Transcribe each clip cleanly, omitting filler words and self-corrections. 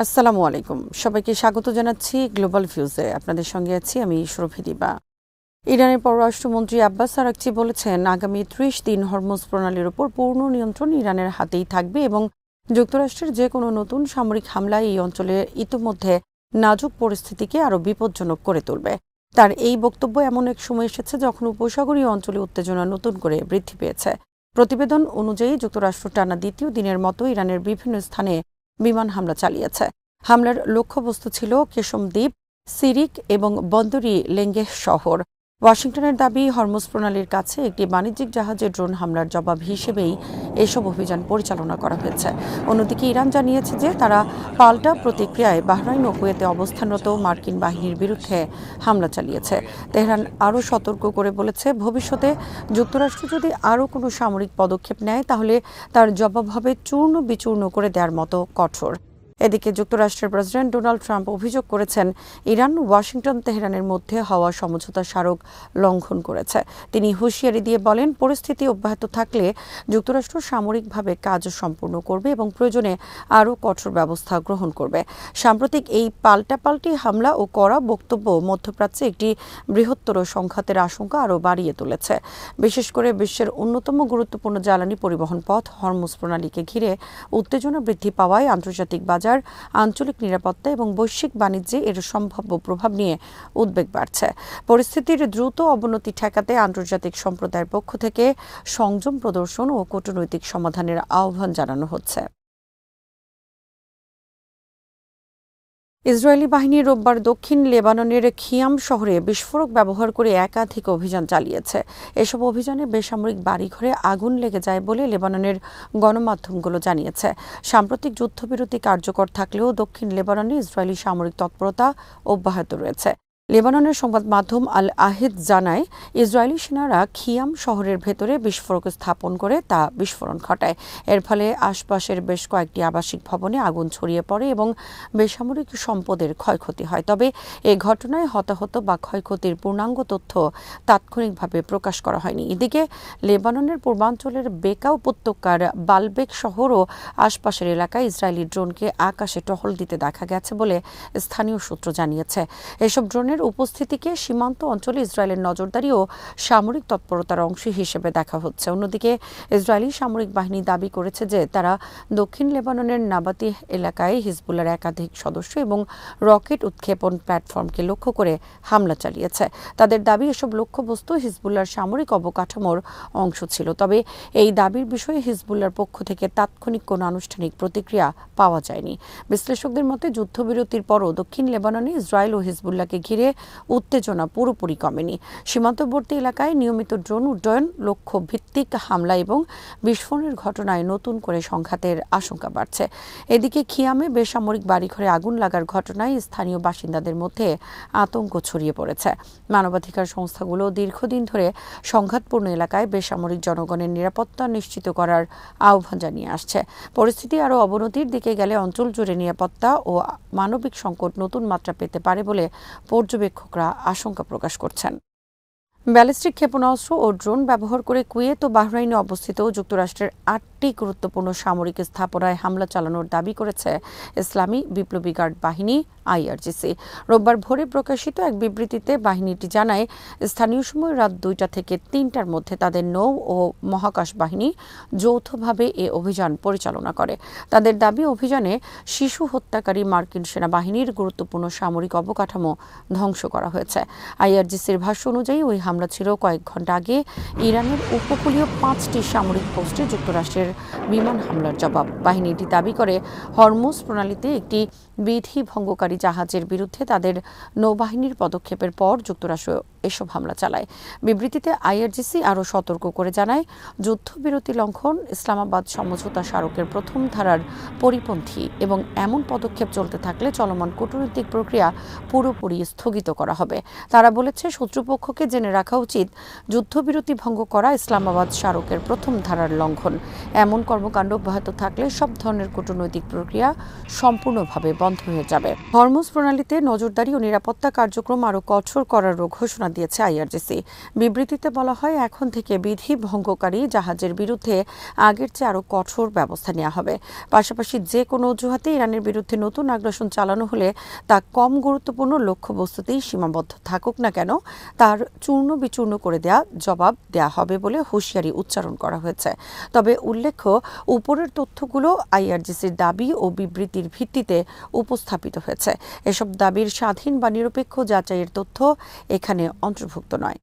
আসসালামু আলাইকুম। সবাইকে স্বাগত জানাচ্ছি গ্লোবাল ভিউজে। আপনাদের সঙ্গে আছি আমি সুরভি দিবা। ইরানের পররাষ্ট্রমন্ত্রী আব্বাস আরাকচি বলেছেন, আগামী ৩০ দিন হরমুজ প্রণালীর উপর পূর্ণ নিয়ন্ত্রণ ইরানের হাতেই থাকবে এবং যুক্তরাষ্ট্রের যে কোনো নতুন সামরিক হামলা এই অঞ্চলে ইতোমধ্যে নাজুক পরিস্থিতিকে আরও বিপজ্জনক করে তুলবে। তার এই বক্তব্য এমন এক সময় এসেছে যখন উপসাগরীয় অঞ্চলে উত্তেজনা নতুন করে বৃদ্ধি পেয়েছে। প্রতিবেদন অনুযায়ী যুক্তরাষ্ট্র টানা দ্বিতীয় দিনের মতো ইরানের বিভিন্ন স্থানে বিমান হামলা চালিয়েছে। হামলার লক্ষ্যবস্তু ছিল কেশম দ্বীপ, সিরিক এবং বন্দরি লেঙ্গেহ শহর। ওয়াশিংটনের দাবি, হরমুজ প্রণালীর কাছে একটি বাণিজ্যিক জাহাজের ড্রোন হামলার জবাব হিসেবেই এসব অভিযান পরিচালনা করা হয়েছে। অন্যদিকে ইরান জানিয়েছে যে তারা পাল্টা প্রতিক্রিয়ায় বাহরাইন ও কুয়েতে অবস্থানরত মার্কিন বাহিনীর বিরুদ্ধে হামলা চালিয়েছে। তেহরান আরও সতর্ক করে বলেছে, ভবিষ্যতে যুক্তরাষ্ট্র যদি আরও কোনো সামরিক পদক্ষেপ নেয় তাহলে তার জবাব হবে চূর্ণ বিচূর্ণ করে দেওয়ার মতো কঠোর। এদিকে যুক্তরাষ্ট্রের প্রেসিডেন্ট ডোনাল্ড ট্রাম্প অভিযোগ করেছেন, ইরান ওয়াশিংটন তেহরানের মধ্যে হওয়া সমঝোতা স্মারক লঙ্ঘন করেছে। তিনি হুঁশিয়ারি দিয়ে বলেন, পরিস্থিতি অব্যাহত থাকলে যুক্তরাষ্ট্র সামরিকভাবে কাজ সম্পূর্ণ করবে এবং প্রয়োজনে আরও কঠোর ব্যবস্থা গ্রহণ করবে। সাম্প্রতিক এই পাল্টাপাল্টি হামলা ও কড়া বক্তব্য মধ্যপ্রাচ্যে একটি বৃহত্তর সংঘাতের আশঙ্কা আরও বাড়িয়ে তুলেছে। বিশেষ করে বিশ্বের অন্যতম গুরুত্বপূর্ণ জ্বালানি পরিবহন পথ হরমুজ প্রণালীকে ঘিরে উত্তেজনা বৃদ্ধি পাওয়ায় আন্তর্জাতিক বাজার, আঞ্চলিক নিরাপত্তা এবং বৈশ্বিক বাণিজ্যে এর সম্ভাব্য প্রভাব নিয়ে উদ্বেগ বাড়ছে। পরিস্থিতির দ্রুত অবনতি ঠেকাতে আন্তর্জাতিক সম্প্রদায়ের পক্ষ থেকে সংযম প্রদর্শন ও কূটনৈতিক সমাধানের আহ্বান জানানো হচ্ছে। ইসরায়েলি বাহিনী রোববার দক্ষিণ লেবাননের খিয়াম শহরে বিস্ফোরক ব্যবহার করে একাধিক অভিযান চালিয়েছে। এসব অভিযানে বেসামরিক বাড়িঘরে আগুন লেগে যায় বলে লেবাননের গণমাধ্যমগুলো জানিয়েছে। সাম্প্রতিক যুদ্ধবিরতি কার্যকর থাকলেও দক্ষিণ লেবাননে ইসরায়েলি সামরিক তৎপরতা অব্যাহত রয়েছে। লেবাননের সংবাদ মাধ্যম আল আহিদ জানায়, ইসরায়েলি সেনারা খিয়াম শহরের ভেতরে বিস্ফোরক স্থাপন করে তা বিস্ফোরণ ঘটায়। এর ফলে আশপাশের বেশ কয়েকটি আবাসিক ভবনে আগুন ছড়িয়ে পড়ে এবং বেসামরিক সম্পদের ক্ষয়ক্ষতি হয়। তবে এই ঘটনায় হতাহত বা ক্ষয়ক্ষতির পূর্ণাঙ্গ তথ্য তাৎক্ষণিকভাবে প্রকাশ করা হয়নি। এদিকে লেবাননের পূর্বাঞ্চলের বেকা উপত্যকার বালবেক শহর ও আশপাশের এলাকায় ইসরায়েলি ড্রোনকে আকাশে টহল দিতে দেখা গেছে বলে স্থানীয় সূত্র জানিয়েছে। এসব ড্রোনের উপস্থিতিকে সীমান্ত অঞ্চলে ইসরায়েলের নজরদারি ও সামরিক তৎপরতার অংশ হিসেবে দেখা হচ্ছে। অন্যদিকে ইসরায়েলি সামরিক বাহিনী দাবি করেছে যে তারা দক্ষিণ লেবাননের নাবাতি এলাকায় হিজবুল্লাহর একাধিক সদস্য এবং রকেট উৎক্ষেপণ প্ল্যাটফর্মকে লক্ষ্য করে হামলা চালিয়েছে। তাদের দাবি, এসব লক্ষ্যবস্তু হিজবুল্লাহর সামরিক অবকাঠামোর অংশ ছিল। তবে এই দাবির বিষয়ে হিজবুল্লাহর পক্ষ থেকে তাৎক্ষণিক কোনো আনুষ্ঠানিক প্রতিক্রিয়া পাওয়া যায়নি। বিশ্লেষকদের মতে, যুদ্ধবিরতির পরও দক্ষিণ লেবাননে ইসরায়েল ও হিজবুল্লাহকে ঘিরে উত্তেজনা পুরোপুরি কমেনি। সীমান্তবর্তী এলাকায় নিয়মিত ড্রোন উড্ডয়ন, লক্ষ্য ভিত্তিক হামলা এবং বিস্ফোরণের ঘটনায় নতুন করে সংঘাতের আশঙ্কা বাড়ছে। এদিকে খিয়ামে বেসামরিক বাড়িঘরে আগুন লাগার ঘটনায় স্থানীয় বাসিন্দাদের মধ্যে আতঙ্ক ছড়িয়ে পড়েছে। মানবাধিকার সংস্থাগুলো দীর্ঘদিন ধরে সংঘাতপূর্ণ এলাকায় বেসামরিক জনগণের নিরাপত্তা নিশ্চিত করার আহ্বান জানিয়ে আসছে। পরিস্থিতি আরও অবনতির দিকে গেলে অঞ্চল জুড়ে নিরাপত্তা ও মানবিক সংকট নতুন মাত্রা পেতে পারে বলে পর্যবেক্ষকরা আশঙ্কা প্রকাশ করছেন। ব্যালিস্টিক ক্ষেপণাস্ত্র ও ড্রোন ব্যবহার করে কুয়েত ও বাহরাইনে অবস্থিত যুক্তরাষ্ট্রের 8টি গুরুত্বপূর্ণ সামরিক স্থাপনায় হামলা চালানোর দাবি করেছে ইসলামী বিপ্লবী গার্ড বাহিনী আইআরজিসি। রোববার ভোরে প্রকাশিত এক বিবৃতিতে বাহিনীটি জানায়, স্থানীয় সময় রাত 2টা থেকে 3টার মধ্যে তাদের নৌ ও মহাকাশ বাহিনী যৌথভাবে এ অভিযান পরিচালনা করে। তাদের দাবি, অভিযানে শিশু হত্যাকারী মার্কিন সেনাবাহিনীর গুরুত্বপূর্ণ সামরিক অবকাঠামো ধ্বংস করা হয়েছে। আইআরজিসির ভাষ্য অনুযায়ী ওই হামলা ছিল কয়েক ঘণ্টা আগে ইরানের উপকূলীয় 5টি সামরিক পোস্টে যুক্তরাষ্ট্রের বিমান হামলার জবাব। বাহিনীটি দাবি করে, হরমুজ প্রণালীতে একটি বিধি ভঙ্গকারী জাহাজের বিরুদ্ধে তাদের নৌবাহিনীর পদক্ষেপের পর যুক্তরাষ্ট্র এসব হামলা চালায়। বিবৃতিতে আইআরজিসি আরও সতর্ক করে জানায়, যুদ্ধবিরতি লঙ্ঘন, ইসলামাবাদ সমঝোতা স্মারকের প্রথম ধারার পরিপন্থী এবং এমন পদক্ষেপ চলতে থাকলে চলমান কূটনৈতিক প্রক্রিয়া পুরোপুরি স্থগিত করা হবে। তারা বলেছে, শত্রুপক্ষকে জেনে রাখা উচিত, যুদ্ধবিরতি ভঙ্গ করা ইসলামাবাদ স্মারকের প্রথম ধারার লঙ্ঘন। এমন কর্মকাণ্ড অব্যাহত থাকলে সব ধরনের কূটনৈতিক প্রক্রিয়া সম্পূর্ণভাবে বন্ধ হয়ে যাবে। হরমুজ প্রণালীতে নজরদারি ও নিরাপত্তা কার্যক্রম আরও কঠোর করারও ঘোষণা ঘোষণা দিয়েছে আইআরজিসি। বিবৃতিতে বলা হয়, এখন থেকে বিধি ভঙ্গকারী জাহাজের বিরুদ্ধে আগের চেয়ে আরও কঠোর ব্যবস্থা নেওয়া হবে। পাশাপাশি যে কোনো অজুহাতে ইরানের বিরুদ্ধে নতুন আগ্রাসন চালানো হলে তা কম গুরুত্বপূর্ণ লক্ষ্যবস্তুতেই সীমাবদ্ধ থাকুক না কেন তার চূর্ণ বিচূর্ণ করে জবাব দেয়া হবে বলে হুঁশিয়ারি উচ্চারণ করা হয়েছে। তবে উল্লেখ্য, উপরের তথ্যগুলো আইআরজিসির দাবি ও বিবৃতির ভিত্তিতে উপস্থাপিত হয়েছে। এসব দাবির স্বাধীন বা নিরপেক্ষ যাচাইয়ের তথ্য এখানে অন্তর্ভুক্ত নয়।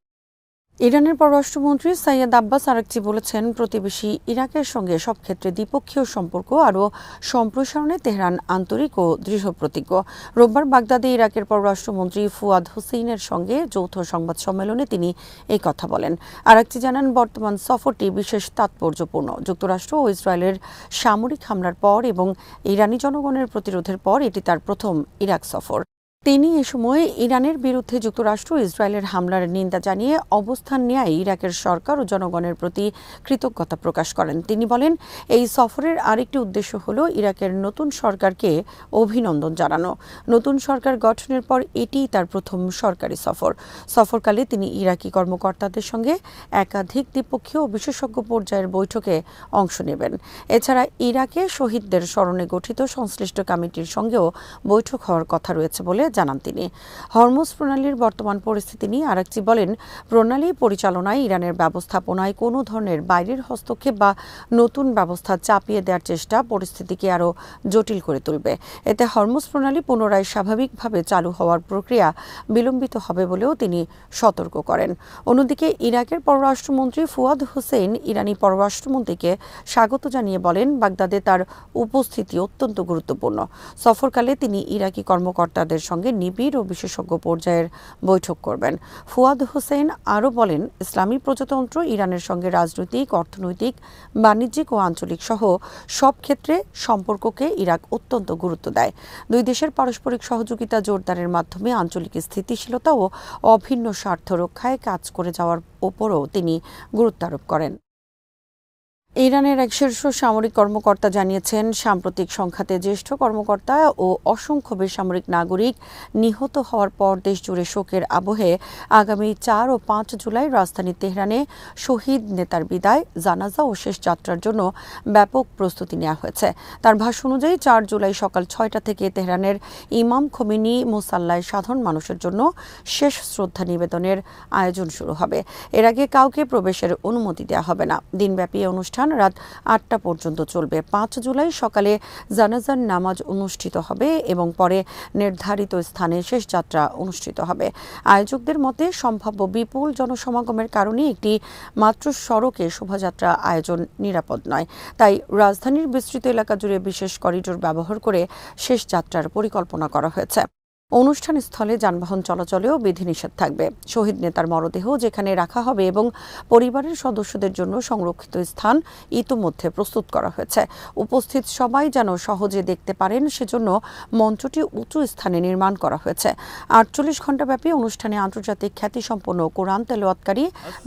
ইরানের পররাষ্ট্রমন্ত্রী সাইয়েদ আব্বাস আরাকচি বলেছেন, প্রতিবেশী ইরাকের সঙ্গে সব ক্ষেত্রে দ্বিপক্ষীয় সম্পর্ক আরও সম্প্রসারণে তেহরান আন্তরিক ও দৃঢ়প্রতিজ্ঞ। রোববার বাগদাদে ইরাকের পররাষ্ট্রমন্ত্রী ফুয়াদ হুসেইনের সঙ্গে যৌথ সংবাদ সম্মেলনে তিনি এই কথা বলেন। আরাকচি জানান, বর্তমান সফরটি বিশেষ তাৎপর্যপূর্ণ। যুক্তরাষ্ট্র ও ইসরায়েলের সামরিক হামলার পর এবং ইরানি জনগণের প্রতিরোধের পর এটি তার প্রথম ইরাক সফর। তিনি এ সময় ইরানের বিরুদ্ধে যুক্তরাষ্ট্র ও ইসরায়েলের হামলার নিন্দা জানিয়ে অবস্থান নেয় ইরাকের সরকার ও জনগণের প্রতি কৃতজ্ঞতা প্রকাশ করেন। তিনি বলেন, এই সফরের আরেকটি উদ্দেশ্য হল ইরাকের নতুন সরকারকে অভিনন্দন জানানো। নতুন সরকার গঠনের পর এটিই তার প্রথম সরকারি সফর। সফরকালে তিনি ইরাকি কর্মকর্তাদের সঙ্গে একাধিক দ্বিপক্ষীয় ও বিশেষজ্ঞ পর্যায়ের বৈঠকে অংশ নেবেন। এছাড়া ইরাকে শহীদদের স্মরণে গঠিত সংশ্লিষ্ট কমিটির সঙ্গেও বৈঠক হওয়ার কথা রয়েছে বলে জানান তিনি। হরমুজ প্রণালীর বর্তমান পরিস্থিতি নিয়ে আরাকচি বলেন, প্রণালী পরিচালনায় ইরানের ব্যবস্থাপনায় কোনো ধরনের বাইরের হস্তক্ষেপ বা নতুন ব্যবস্থা চাপিয়ে দেওয়ার চেষ্টা পরিস্থিতিকে আরও জটিল করে তুলবে। এতে হরমুজ প্রণালী পুনরায় স্বাভাবিকভাবে চালু হওয়ার প্রক্রিয়া বিলম্বিত হবে বলেও তিনি সতর্ক করেন। অন্যদিকে ইরাকের পররাষ্ট্রমন্ত্রী ফুয়াদ হুসেইন ইরানি পররাষ্ট্রমন্ত্রীকে স্বাগত জানিয়ে বলেন, বাগদাদে তার উপস্থিতি অত্যন্ত গুরুত্বপূর্ণ। সফরকালে তিনি ইরাকি কর্মকর্তাদের সঙ্গে নিবিড় ও বিশেষজ্ঞ পর্যায়ের বৈঠক করবেন। ফুয়াদ হোসেন আরও বলেন, ইসলামী প্রজাতন্ত্র ইরানের সঙ্গে রাজনৈতিক, অর্থনৈতিক, বাণিজ্যিক ও আঞ্চলিক সহ সব ক্ষেত্রে সম্পর্ককে ইরাক অত্যন্ত গুরুত্ব দেয়। দুই দেশের পারস্পরিক সহযোগিতা জোরদারের মাধ্যমে আঞ্চলিক স্থিতিশীলতা ও অভিন্ন স্বার্থ রক্ষায় কাজ করে যাওয়ার ওপরও তিনি গুরুত্ব আরোপ করেন। ইরানের এক শীর্ষ সামরিক কর্মকর্তা জানিয়েছেন, সাম্প্রতিক সংঘাতে জ্যেষ্ঠ কর্মকর্তা ও অসংখ্য বেসামরিক নাগরিক নিহত হওয়ার পর দেশজুড়ে শোকের আবহে আগামী 4 ও 5 জুলাই রাজধানী তেহরানে শহীদ নেতার বিদায়, জানাজা ও শেষ যাত্রার জন্য ব্যাপক প্রস্তুতি নেওয়া হয়েছে। তার ভাষ্য অনুযায়ী 4 জুলাই সকাল 6টা থেকে তেহরানের ইমাম খোমেনি মুসাল্লায় সাধারণ মানুষের জন্য শেষ শ্রদ্ধা নিবেদনের আয়োজন শুরু হবে। এর আগে কাউকে প্রবেশের অনুমতি দেওয়া হবে না। দিনব্যাপী অনুষ্ঠান রাত 8টা পর্যন্ত চলবে। 5 জুলাই সকালে জানাজার নামাজ অনুষ্ঠিত হবে এবং পরে নির্ধারিত স্থানে শেষ যাত্রা অনুষ্ঠিত হবে। আয়োজকদের মতে, সম্ভাব্য বিপুল জনসমাগমের কারণে একটি মাত্র সড়কে শোভাযাত্রা আয়োজন নিরাপদ নয়। তাই রাজধানীর বিস্তৃত এলাকা জুড়ে বিশেষ করিডোর ব্যবহার করে শেষ যাত্রার পরিকল্পনা করা হয়েছে। অনুষ্ঠান স্থলে যানবাহন চলাচলেও বিধিনিষেধ থাকবে। শহীদ নেতার মরদেহ যেখানে রাখা হবে এবং পরিবারের সদস্যদের জন্য সংরক্ষিত স্থান ইতোমধ্যে প্রস্তুত করা হয়েছে। উপস্থিত সবাই যেন সহজে দেখতে পারেন সেজন্য মঞ্চটি উঁচু স্থানে নির্মাণ করা হয়েছে। 48 ঘণ্টাব্যাপী অনুষ্ঠানে আন্তর্জাতিক খ্যাতিসম্পন্ন কোরআন তেলাওয়াতকারী,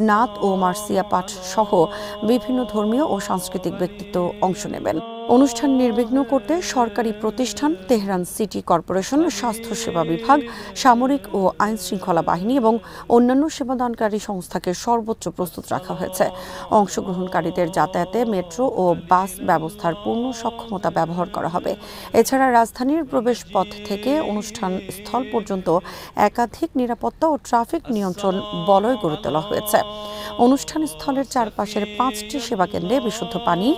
নাত ও মার্সিয়া পাঠ সহ বিভিন্ন ধর্মীয় ও সাংস্কৃতিক ব্যক্তিত্ব অংশ নেবেন। অনুষ্ঠান নির্বিঘ্ন করতে সরকারি প্রতিষ্ঠান, তেহরান সিটি কর্পোরেশন, স্বাস্থ্য সেবা বিভাগ, সামরিক ও আইন শৃঙ্খলা বাহিনী এবং অন্যান্য সেবাদানকারী সংস্থাকে সর্বোচ্চ প্রস্তুত রাখা হয়েছে। অংশগ্রহণকারীদের যাতায়াতে মেট্রো ও বাস ব্যবস্থার পূর্ণ সক্ষমতা ব্যবহার করা হবে। এছাড়া রাজধানীর প্রবেশ পথ থেকে অনুষ্ঠান স্থল পর্যন্ত একাধিক নিরাপত্তা ও ট্রাফিক নিয়ন্ত্রণ বলয় গড়ে তোলা হয়েছে। অনুষ্ঠান স্থলের চারপাশের 5টি সেবাকেন্দ্রে বিশুদ্ধ পানি,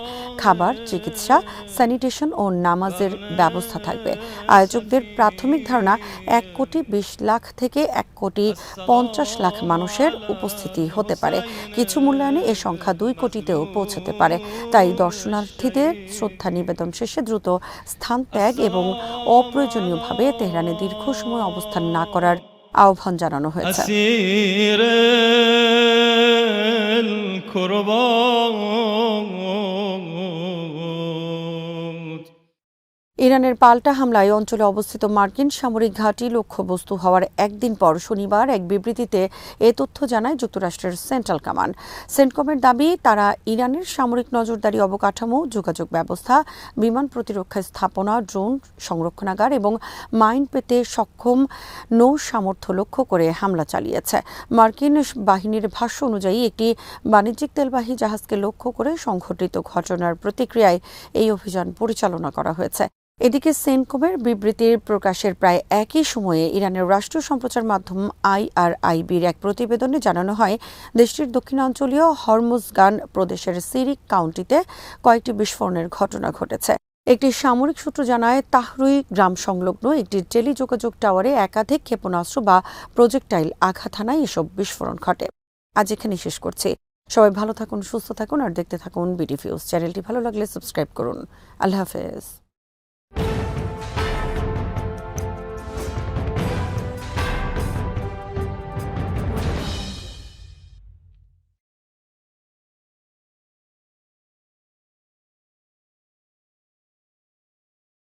খাবার, চিকিৎসা, স্যানিটেশন ও নামাজের ব্যবস্থা থাকবে। আয়োজকদের প্রাথমিক ধারণা 1,20,00,000 থেকে 1,50,00,000 মানুষের উপস্থিতি হতে পারে। কিছু মূল্যায়নে এ সংখ্যা 2 কোটিতেও পৌঁছতে পারে। তাই দর্শনার্থীদের শ্রদ্ধা নিবেদন শেষে দ্রুত স্থান ত্যাগ এবং অপ্রয়োজনীয়ভাবে তেহরানে দীর্ঘ সময় অবস্থান না করার আহ্বান জানানো হয়েছে। ইরানের ইরানের পাল্টা হামলায় অঞ্চলে অবস্থিত মার্কিন সামরিক ঘাঁটি লক্ষ্যবস্তু হওয়ার একদিন পর শনিবার এক বিবৃতিতে এ তথ্য জানায় যুক্তরাষ্ট্রের সেন্ট্রাল কমান্ড। সেন্টকমের দাবি, তারা ইরানের সামরিক নজরদারি অবকাঠামো, যোগাযোগ ব্যবস্থা, বিমান প্রতিরক্ষা স্থাপনা, ড্রোন সংরক্ষণাগার এবং মাইন পেতে সক্ষম নৌ সামর্থ্য লক্ষ্য করে হামলা চালিয়েছে। মার্কিন বাহিনীর ভাষ্য অনুযায়ী একটি বাণিজ্যিক তেলবাহী জাহাজকে লক্ষ্য করে সংঘটিত ঘটনার প্রতিক্রিয়ায় এই অভিযান পরিচালনা করা হয়েছে। এদিকে সেন্টকমের বিবৃতির প্রকাশের প্রায় একই সময়ে ইরানের রাষ্ট্রীয় সম্প্রচার মাধ্যম IRIBর এক প্রতিবেদনে জানানো হয়, দেশটির দক্ষিণাঞ্চলীয় হরমুজগান প্রদেশের সিরিক কাউন্টিতে কয়েকটি বিস্ফোরণের ঘটনা ঘটেছে। একটি সামরিক সূত্র জানায়, তাহরুই গ্রাম সংলগ্ন একটি টেলিযোগাযোগ টাওয়ারে একাধিক ক্ষেপণাস্ত্র বা প্রজেক্টাইল আঘাত হানায় এসব বিস্ফোরণ ঘটে। আজ এখানে শেষ করছি। সবাই ভালো থাকুন, সুস্থ থাকুন আর দেখতে থাকুন বিডি নিউজ। চ্যানেলটি ভালো লাগলে সাবস্ক্রাইব করুন। আল্লাহ হাফেজ।